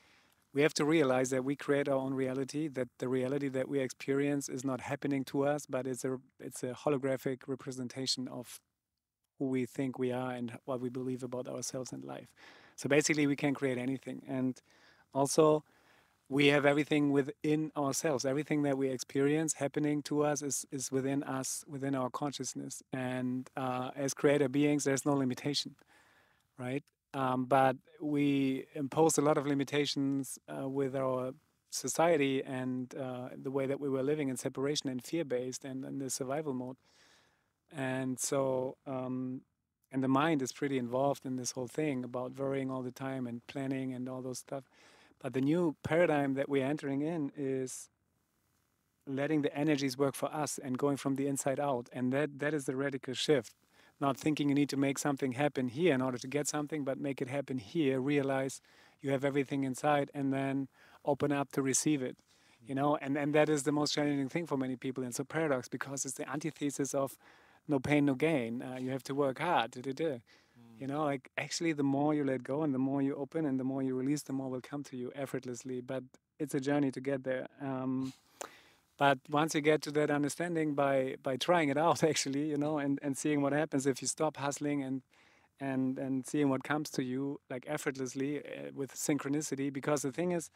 We have to realize that we create our own reality. That the reality that we experience is not happening to us, but it's a holographic representation of who we think we are and what we believe about ourselves and life. So basically, we can create anything, and also we have everything within ourselves. Everything that we experience happening to us is within us, within our consciousness. And as creator beings, there's no limitation, right? But we impose a lot of limitations with our society and the way that we were living in separation and fear based and in the survival mode. And so, and the mind is pretty involved in this whole thing about worrying all the time and planning and all those stuff. But the new paradigm that we're entering in is letting the energies work for us and going from the inside out. And that is the radical shift. Not thinking you need to make something happen here in order to get something, but make it happen here. Realize you have everything inside and then open up to receive it. You know, and that is the most challenging thing for many people. And it's a paradox because it's the antithesis of no pain, no gain. You have to work hard. You know, like actually, the more you let go and the more you open and the more you release, the more will come to you effortlessly. But it's a journey to get there. But once you get to that understanding by trying it out, actually, you know, and seeing what happens if you stop hustling and seeing what comes to you like effortlessly with synchronicity. Because the thing is,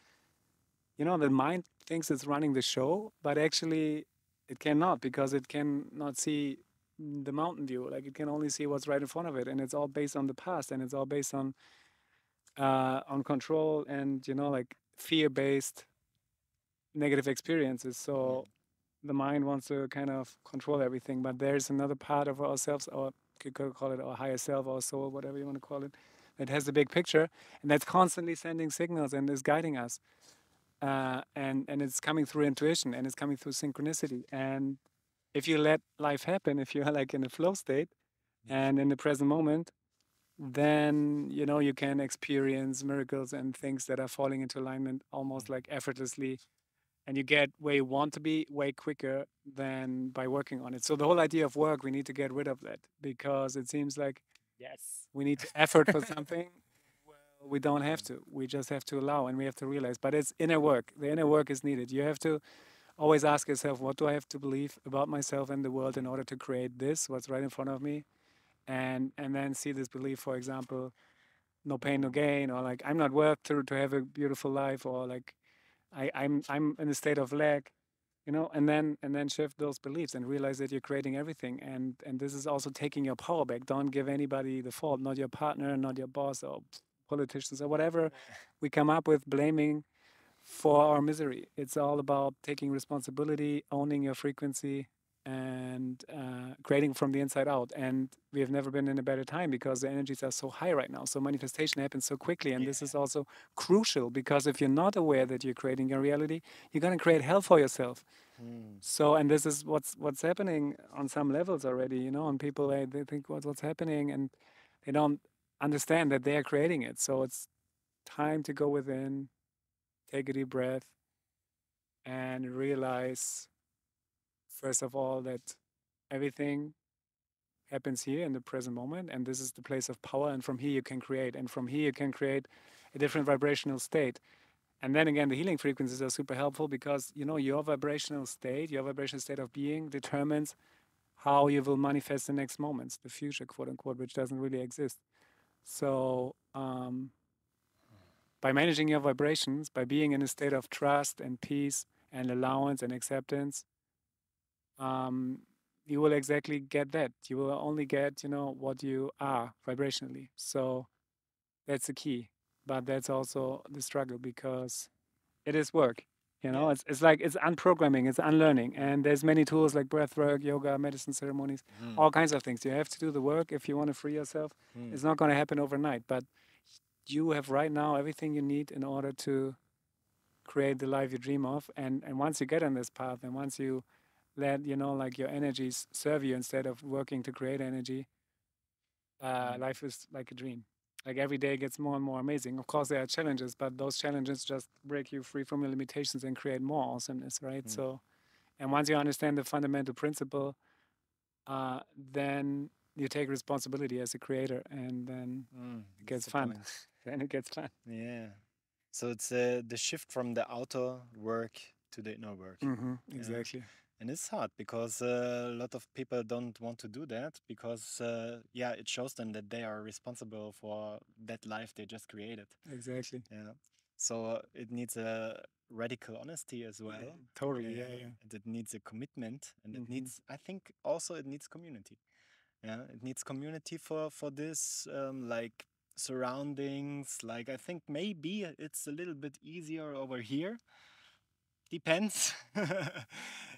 you know, the mind thinks it's running the show, but actually, it cannot because it cannot see the mountain view. Like it can only see what's right in front of it, and it's all based on the past, and it's all based on control and you know like fear-based negative experiences. So the mind wants to kind of control everything, but there's another part of ourselves, or you could call it our higher self, our soul, whatever you want to call it, that has the big picture, and that's constantly sending signals and is guiding us. And it's coming through intuition and it's coming through synchronicity. And if you let life happen, if you're like in a flow state and in the present moment, then you know you can experience miracles and things that are falling into alignment almost like effortlessly, and you get where you want to be way quicker than by working on it. So the whole idea of work, we need to get rid of that because it seems like Yes. we need to effort for something. Well, we don't have to. We just have to allow and we have to realize. But it's inner work. The inner work is needed. You have to always ask yourself, what do I have to believe about myself and the world in order to create this, what's right in front of me? And then see this belief, for example, no pain, no gain, or like I'm not worth to have a beautiful life, or like I'm in a state of lack, you know, and then shift those beliefs and realize that you're creating everything. And this is also taking your power back. Don't give anybody the fault, not your partner, not your boss or politicians or whatever we come up with blaming for our misery. It's all about taking responsibility, owning your frequency, and creating from the inside out. And we have never been in a better time because the energies are so high right now. So manifestation happens so quickly. And this is also crucial because if you're not aware that you're creating your reality, you're going to create hell for yourself. So, and this is what's happening on some levels already, you know, and people, they think what's happening and they don't understand that they are creating it. So it's time to go within, take a deep breath, and realize, first of all, that everything happens here in the present moment, and this is the place of power. And from here, you can create, and from here, you can create a different vibrational state. And then again, the healing frequencies are super helpful because you know your vibrational state, your vibrational state of being determines how you will manifest the next moments, the future, quote unquote, which doesn't really exist. So, by managing your vibrations, by being in a state of trust and peace and allowance and acceptance, you will exactly get that. You will only get, you know, what you are vibrationally. So that's the key. But that's also the struggle because it is work. You know, it's like it's unprogramming, it's unlearning. And there's many tools like breath work, yoga, medicine ceremonies, all kinds of things. You have to do the work if you want to free yourself. It's not going to happen overnight. But you have right now everything you need in order to create the life you dream of. And once you get on this path and once you let, you know, like your energies serve you instead of working to create energy, life is like a dream. Like every day gets more and more amazing. Of course, there are challenges, but those challenges just break you free from your limitations and create more awesomeness, right? So, and once you understand the fundamental principle then you take responsibility as a creator, and then it That's gets the fun. point. Then it gets fun. Yeah. So it's the shift from the outer work to the inner work. Yeah. Exactly. And it's hard because a lot of people don't want to do that because, yeah, it shows them that they are responsible for that life they just created. Exactly. Yeah. So it needs a radical honesty as well. Totally. Yeah. Yeah. And it needs a commitment, and it Hmm. needs, I think, also it needs community. Yeah, it needs community for this, like surroundings. Like I think maybe it's a little bit easier over here. Depends.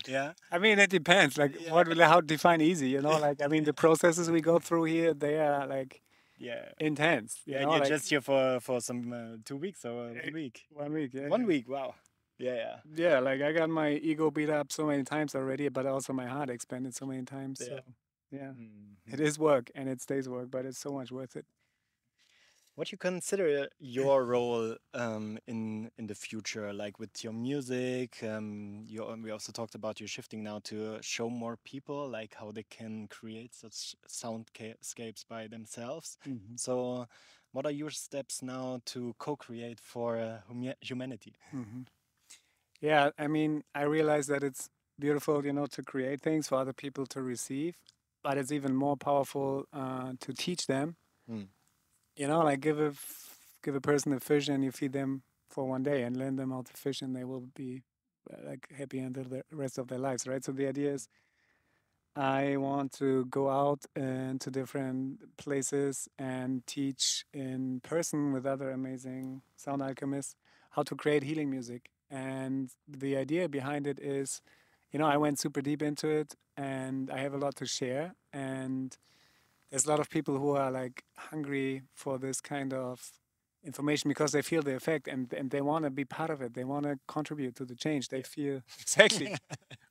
Yeah. I mean, it depends. Like, Yeah. what will how to define easy? Like, I mean, the processes we go through here, they are like Yeah. intense. Yeah. You're Like just here for some 2 weeks or eh, 1 week. 1 week. Yeah. 1 week. Wow. Yeah. Yeah. Yeah. Like I got my ego beat up so many times already, but also my heart expanded so many times. Yeah. So yeah, Mhm. it is work and it stays work, but it's so much worth it. What you consider your role in the future, like with your music? We also talked about you shifting now to show more people like how they can create such soundscapes by themselves. Hmm. So, what are your steps now to co-create for humanity? Hmm. Yeah. I mean, I realize that it's beautiful, to create things for other people to receive, but it's even more powerful to teach them. Mm. Like give a person a fish and you feed them for 1 day and learn them how to fish, and they will be like happy until the rest of their lives, right? So the idea is I want to go out into different places and teach in person with other amazing sound alchemists how to create healing music. And the idea behind it is, I went super deep into it and I have a lot to share. And there's a lot of people who are like hungry for this kind of information because they feel the effect, and they want to be part of it. They want to contribute to the change. They feel exactly.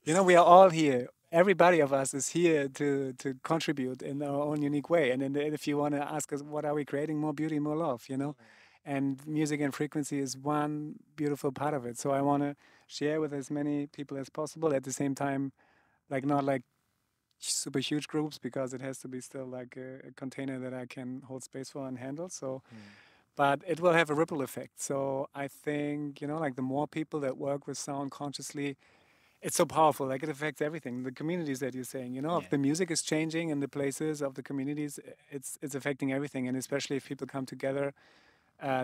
We are all here. Everybody of us is here to contribute in our own unique way. And then if you want to ask us, what are we creating? More beauty, more love. And music and frequency is one beautiful part of it. So I want to share with as many people as possible at the same time, like not like super huge groups, because it has to be still like a container that I can hold space for and handle. So, Mm. but it will have a ripple effect. So I think, like the more people that work with sound consciously, it's so powerful. Like it affects everything. The communities that you're saying, if Yeah. the music is changing in the places of the communities, it's affecting everything. And especially if people come together,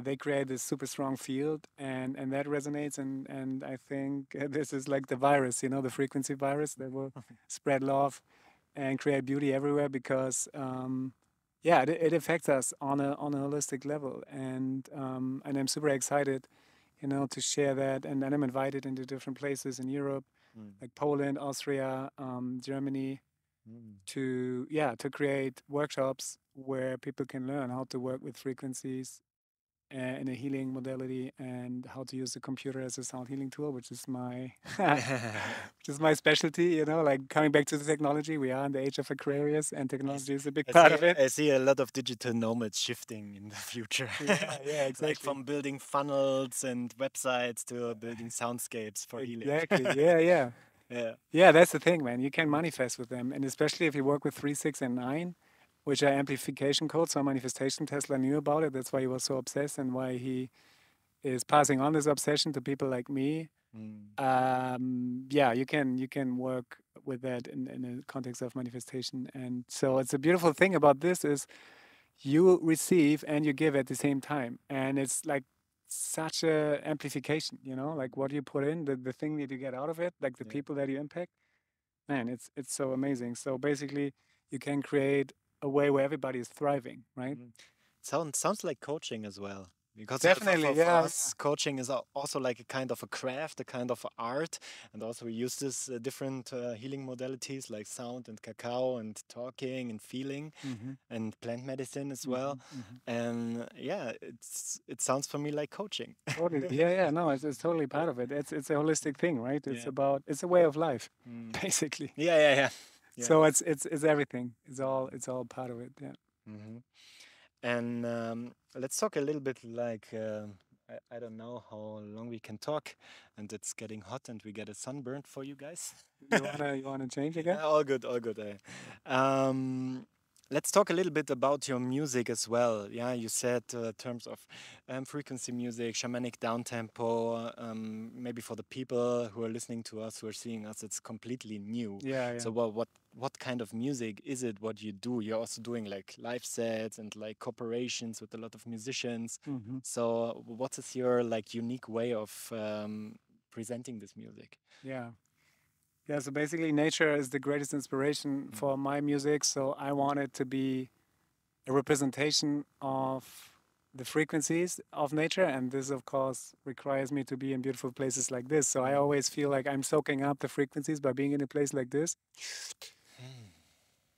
they create this super strong field, and that resonates. And I think this is like the virus, the frequency virus that will spread love and create beauty everywhere, because yeah, it affects us on a holistic level. And I'm super excited, to share that. And then I'm invited into different places in Europe, Mm. like Poland, Austria, Germany, Mm. to create workshops where people can learn how to work with frequencies in a healing modality, and how to use the computer as a sound healing tool, which is my which is my specialty. Like coming back to the technology, we are in the age of Aquarius, and I, s- technology is a big I part see. of it. I see a lot of digital nomads shifting in the future, Yeah, yeah, like exactly. from building funnels and websites to building soundscapes for healing. Exactly. Yeah, yeah. Yeah. Yeah, that's the thing, man. You can manifest with them. And especially if you work with 3, 6, and 9, which are amplification codes. So manifestation, Tesla knew about it. That's why he was so obsessed, and why he is passing on this obsession to people like me. Mm. Yeah, you can work with that in the context of manifestation. And so it's a beautiful thing about this is you receive and you give at the same time. And it's like such a amplification, like what you put in, the thing that you get out of it, like the Yeah. people that you impact. Man, it's so amazing. So basically you can create a way where everybody is thriving, right? Mm. Sounds like coaching as well. Because Definitely, for yeah. us, coaching is also like a kind of a craft, a kind of a art. And also we use this different healing modalities like sound and cacao and talking and feeling Mm-hmm. and plant medicine as well. Mm-hmm. Mm-hmm. And yeah, it sounds for me like coaching. Totally. Yeah, yeah. No, it's totally part of it. It's a holistic thing, right? Yeah. It's a way of life, Mm. basically. Yeah, yeah, yeah. Yeah. So it's everything. It's all part of it. Yeah. Hmm. And let's talk a little bit like I don't know how long we can talk, and it's getting hot, and we get a sunburn for you guys. You wanna change again? All good, all good. Let's talk a little bit about your music as well. Yeah, you said terms of frequency music, shamanic downtempo. Maybe for the people who are listening to us, who are seeing us, it's completely new. Yeah, yeah. So, what kind of music is it? What you do? You're also doing like live sets and like cooperations with a lot of musicians. Hmm. So, what is your like unique way of presenting this music? Yeah. Yeah, so basically nature is the greatest inspiration Mm. for my music, so I want it to be a representation of the frequencies of nature, and this of course requires me to be in beautiful places like this. So I always feel like I'm soaking up the frequencies by being in a place like this.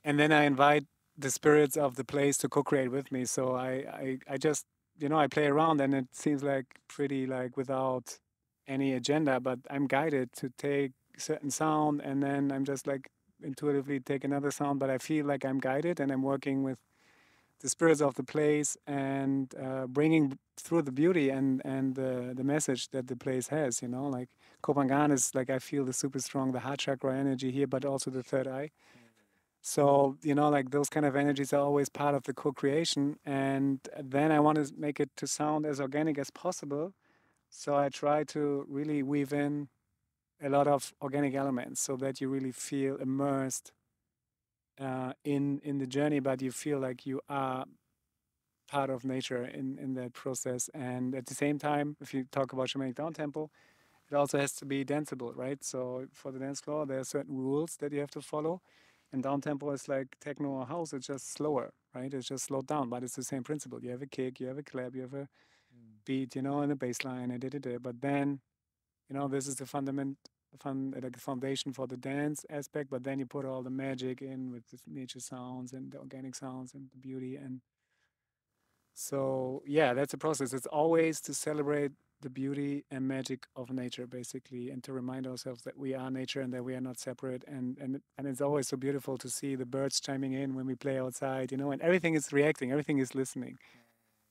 And then I invite the spirits of the place to co-create with me. So I just, I play around and it seems like pretty like without any agenda, but I'm guided to take certain sound and then I'm just like intuitively take another sound, but I feel like I'm guided and I'm working with the spirits of the place and bringing through the beauty and the message that the place has, like Kopangan is like I feel the super strong, the heart chakra energy here, but also the third eye. So, like those kind of energies are always part of the co-creation. And then I want to make it to sound as organic as possible. So I try to really weave in a lot of organic elements so that you really feel immersed in the journey, but you feel like you are part of nature in that process. And at the same time, if you talk about shamanic down tempo, it also has to be danceable, right? So for the dance floor, there are certain rules that you have to follow. And down tempo is like techno or house, it's just slower, right? It's just slowed down, but it's the same principle. You have a kick, you have a clap, you have a beat, and a bass line, and da. But then, this is the like the foundation for the dance aspect. But then you put all the magic in with the nature sounds and the organic sounds and the beauty. And so, yeah, that's a process. It's always to celebrate the beauty and magic of nature, basically, and to remind ourselves that we are nature and that we are not separate. And it's always so beautiful to see the birds chiming in when we play outside, and everything is reacting, everything is listening.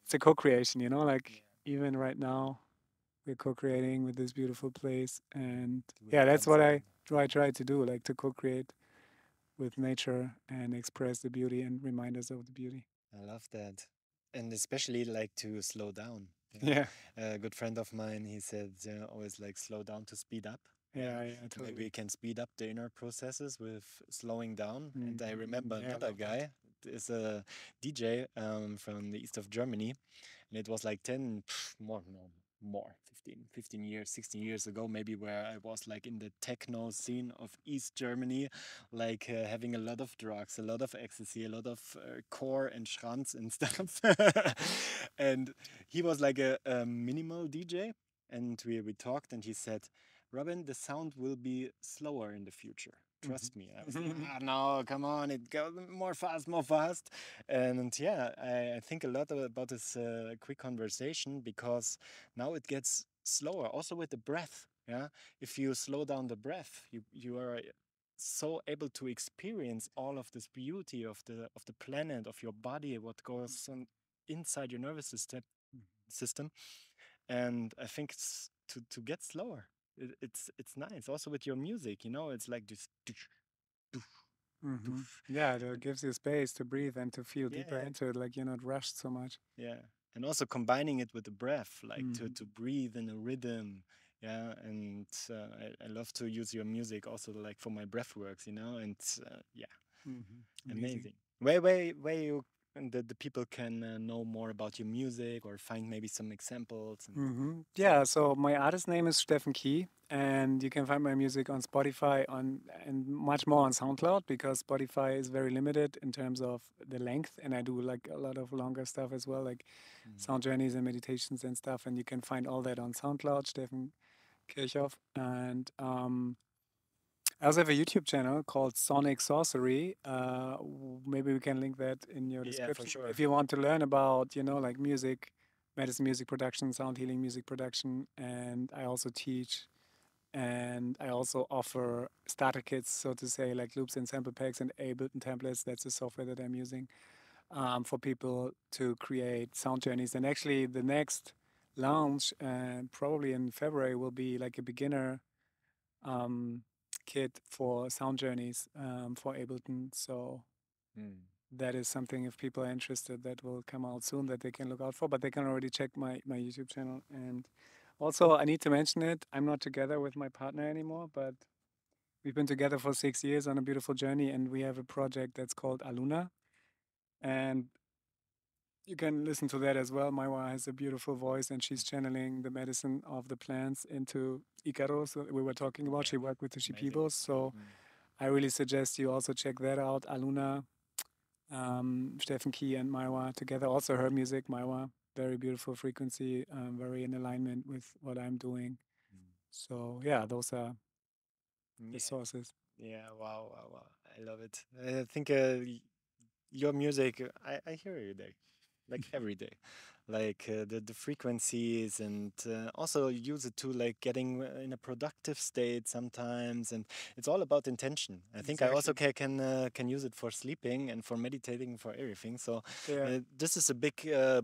It's a co-creation, like even right now we're co-creating with this beautiful place, and yeah, that's what I try to do, like to co-create with nature and express the beauty and remind us of the beauty. I love that. And especially like to slow down. Yeah. Yeah. A good friend of mine, he said always like slow down to speed up. Yeah, yeah, Maybe totally. we can speed up the inner processes with slowing down. And I remember Yeah, I another love that. guy is a DJ from the east of Germany, and it was like 10 more no more 15 years 16 years ago maybe, where I was like in the techno scene of East Germany, like having a lot of drugs, a lot of ecstasy, a lot of core and schranz and stuff. And he was like a minimal DJ, and we talked, and he said, Robin, the sound will be slower in the future. Trust me. I was like, Mhm. no, come on, it goes more fast, more fast. And yeah, I think a lot about this quick conversation, because now it gets slower, also with the breath. Yeah, if you slow down the breath, you are so able to experience all of this beauty of the planet, of your body, what goes on inside your nervous system. And I think it's to get slower. It's nice also with your music. It's like this. Yeah, it gives you space to breathe and to feel deeper Yeah, into it, like you're not rushed so much. yeah, and also combining it with the breath, like to Mhm. to breathe in a rhythm. Yeah, and I love to use your music also like for my breath works. And yeah, Amazing. amazing. Where you and the people can know more about your music or find maybe some examples and Yeah, so my artist name is Steffen Ki, and you can find my music on Spotify and much more on SoundCloud because Spotify is very limited in terms of the length, and I do like a lot of longer stuff as well, like sound journeys and meditations and stuff, and you can find all that on SoundCloud, Steffen Kirchhoff, and I also have a YouTube channel called Sonic Sorcery. Maybe we can link that in your yeah, for description sure. if you want to learn about, like music, medicine music production, sound healing music production. And I also teach and I also offer starter kits, so to say, like loops and sample packs and Ableton templates. That's the software that I'm using for people to create sound journeys. And actually, the next launch, and probably in February will be like a beginner um, kit for sound journeys for Ableton. So Mm. that is something, if people are interested, that will come out soon, that they can look out for. But they can already check my YouTube channel. And also, I need to mention it. I'm not together with my partner anymore, but we've been together for 6 years on a beautiful journey, and we have a project that's called Aluna. And you can listen to that as well. Maiwa has a beautiful voice, and she's channeling the medicine of the plants into Icaros that we were talking about. Yeah, She worked with the amazing. Shipibos. So Mm. I really suggest you also check that out. Aluna, Steffen Ki and Maiwa together. Also her music, Maiwa, very beautiful frequency, very in alignment with what I'm doing. Mm. So yeah, those are the Yeah, sources. yeah, wow, wow, wow. I love it. I think your music, I hear you there, like every day, like the frequencies, and also use it to like getting in a productive state sometimes, and it's all about intention. I think I also Exactly. can use it for sleeping and for meditating, for everything. So Yeah, this is a big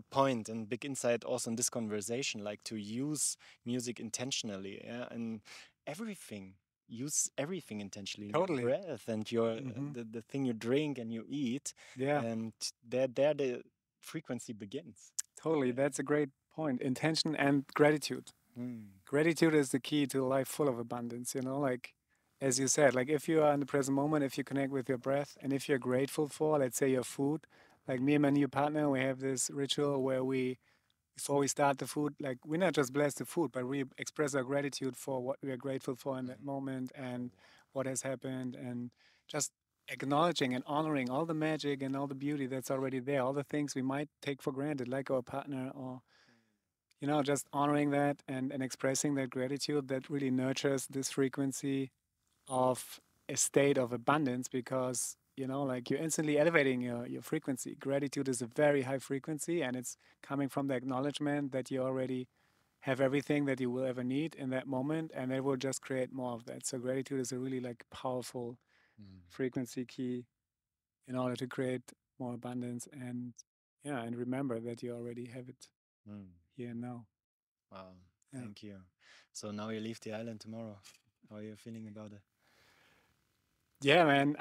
point and big insight also in this conversation, like to use music intentionally, yeah, and everything. Use everything intentionally, your totally. breath and your Hmm. the thing you drink and you eat, Yeah, and there the frequency begins. totally. Yeah. That's a great point. Intention and gratitude. Mm. Gratitude is the key to a life full of abundance, like as you said, like if you are in the present moment, if you connect with your breath, and if you're grateful for, let's say, your food, like me and my new partner, we have this ritual where we, before we start the food, like we not just bless the food, but we express our gratitude for what we are grateful for in that Mm. moment Oh. and what has happened, and just acknowledging and honoring all the magic and all the beauty that's already there, all the things we might take for granted, like our partner, or just honoring that and expressing that gratitude, that really nurtures this frequency of a state of abundance, because like you're instantly elevating your frequency. Gratitude is a very high frequency, and it's coming from the acknowledgement that you already have everything that you will ever need in that moment, and it will just create more of that. So gratitude is a really like powerful Mm. frequency key in order to create more abundance, and yeah, and remember that you already have it Mm. here and now. Wow, Yeah. thank you. So now you leave the island tomorrow. How are you feeling about it? Yeah, man,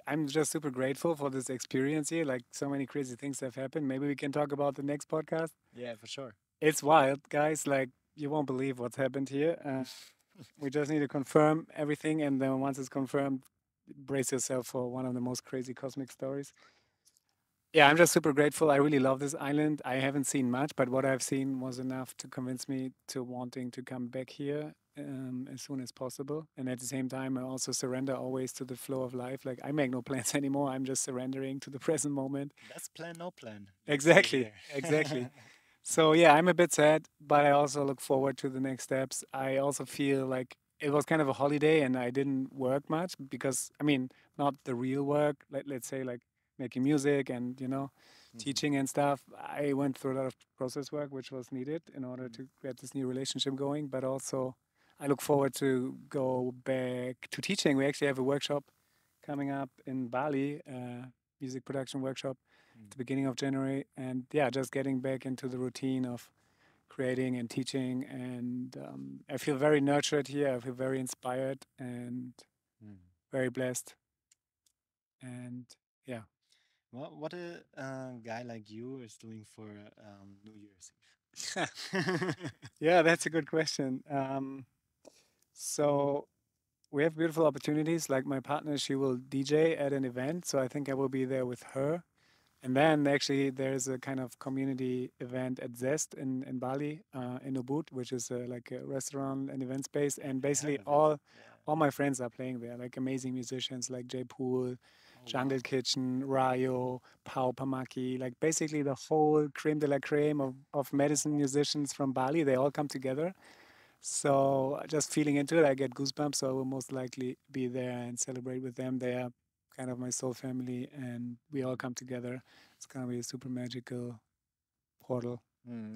I'm just super grateful for this experience here. Like so many crazy things have happened. Maybe we can talk about the next podcast. Yeah, for sure. It's wild, guys. Like you won't believe what's happened here. We just need to confirm everything, and then once it's confirmed, brace yourself for one of the most crazy cosmic stories. Yeah, I'm just super grateful. I really love this island. I haven't seen much, but what I've seen was enough to convince me to wanting to come back here as soon as possible. And at the same time, I also surrender always to the flow of life. Like I make no plans anymore. I'm just surrendering to the present moment. Best plan, no plan. They say Exactly, here. exactly. So yeah, I'm a bit sad, but I also look forward to the next steps. I also feel like it was kind of a holiday and I didn't work much because I mean, not the real work, let's say like making music and, Mhm. teaching and stuff. I went through a lot of process work which was needed in order Mm. to get this new relationship going, but also I look forward to go back to teaching. We actually have a workshop coming up in Bali, music production workshop at Mm. the beginning of January, and yeah, just getting back into the routine of creating and teaching. And I feel very nurtured here. I feel very inspired and Mm. very blessed. And yeah, What a guy like you is doing for New Year's Eve? yeah, that's a good question. So we have beautiful opportunities. Like my partner, she will DJ at an event, so I think I will be there with her. And then actually, there's a kind of community event at Zest in Bali, in Ubud, which is like a restaurant and event space. And I heard basically, of it. Yeah. all my friends are playing there, like amazing musicians like J.Pool, Oh Jungle wow. Kitchen, Rayo, Pau Pamaki, like basically the whole creme de la creme of medicine musicians from Bali. They all come together. So just feeling into it, I get goosebumps. So I will most likely be there and celebrate with them. They are kind of my soul family, and we all come together. It's gonna be a super magical portal.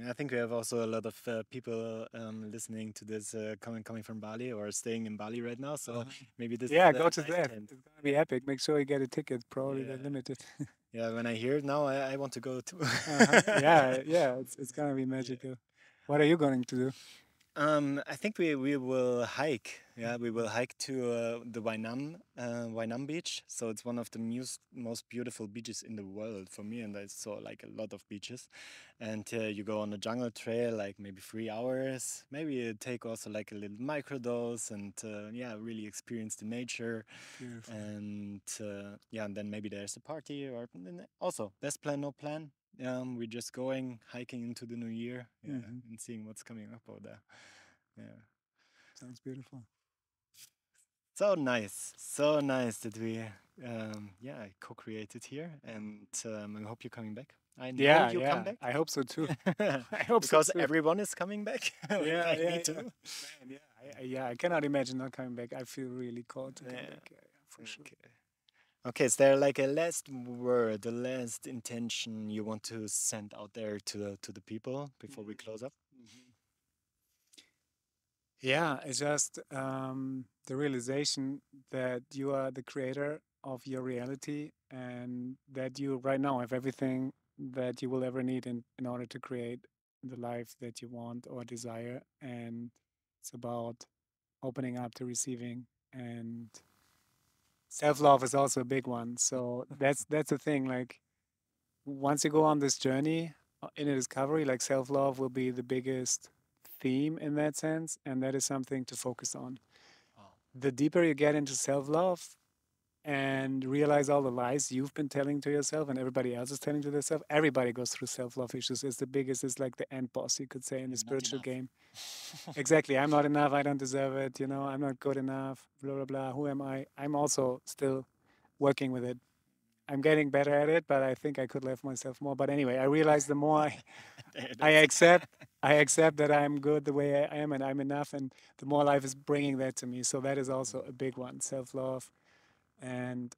I think we have also a lot of people listening to this coming from Bali or staying in Bali right now. So Uh-huh. maybe this is Yeah, a go to nice that. tent. It's gonna be epic. Make sure you get a ticket. Probably they're Yeah. limited. Yeah. When I hear it now, I want to go too. Uh-huh. Yeah, yeah. It's gonna be Yeah. magical. What are you going to do? I think we will hike. Yeah, we will hike to the Wainam beach. So it's one of the most beautiful beaches in the world for me, and I saw like a lot of beaches. And you go on a jungle trail, like maybe 3 hours. Maybe you take also like a little microdose, and yeah, really experience the nature. Beautiful. And yeah, and then maybe there's a party, or also best plan no plan. We're just going hiking into the new year, yeah, and seeing what's coming up over there. Yeah, Sounds beautiful. so nice that we, yeah, co-created here, and I hope you're coming back. I know you come back. I hope so too. I hope because so too. everyone is coming back. Like me too. Man, I cannot imagine not coming back. I feel really called to come back. Yeah, for sure. Okay, is there like a last word, a last intention you want to send out there to the people before we close up? Yeah, it's just the realization that you are the creator of your reality and that you right now have everything that you will ever need in order to create the life that you want or desire. And it's about opening up to receiving, and self-love is also a big one. So that's the thing. Like once you go on this journey in a discovery, like self-love will be the biggest theme in that sense, and that is something to focus on. The deeper you get into self-love and realize all the lies you've been telling to yourself and everybody else is telling to themselves, everybody goes through self-love issues. It's the biggest, it's like the end boss, you could say, in the spiritual game. Exactly. I'm not enough, I don't deserve it, I'm not good enough, blah blah blah. Who am I? I'm also still working with it. I'm getting better at it, but I think I could love myself more. But anyway, I realize the more I accept that I'm good the way I am and I'm enough, and the more life is bringing that to me. So that is also a big one, self-love, and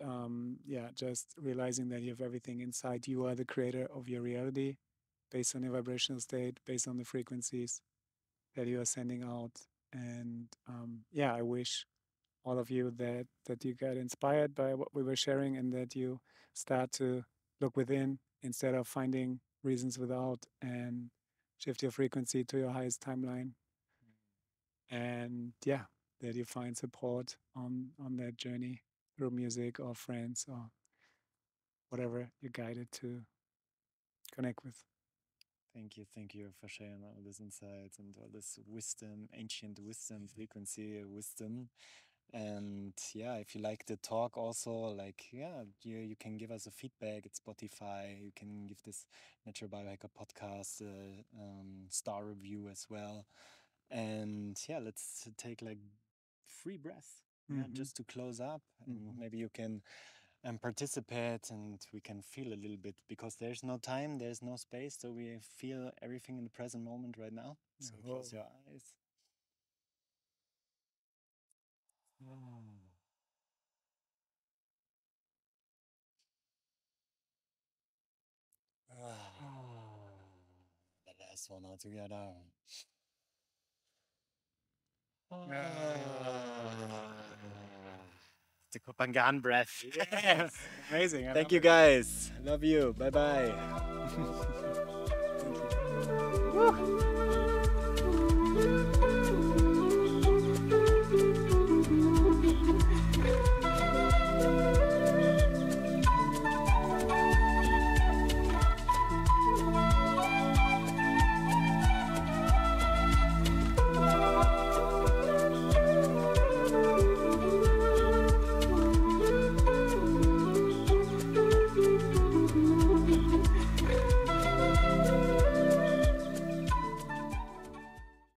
yeah, just realizing that you have everything inside. You are the creator of your reality, based on your vibrational state, based on the frequencies that you are sending out. And yeah, I wish all of you that you got inspired by what we were sharing, and that you start to look within instead of finding reasons without, and shift your frequency to your highest timeline. And yeah, that you find support on that journey through music or friends or whatever you're guided to connect with. Thank you for sharing all these insights and all this wisdom, ancient wisdom, frequency wisdom. And yeah, if you like the talk also, like, yeah, you can give us a feedback at Spotify. You can give this Natural Biohacker Podcast a star review as well. And yeah, let's take like 3 breaths, yeah, just to close up. And maybe you can participate, and we can feel a little bit, because there's no time, there's no space, so we feel everything in the present moment right now. So close your eyes. The last one all together. The Kopangan breath. Yes, amazing. Thank you guys. Love you. Bye bye. Thank you.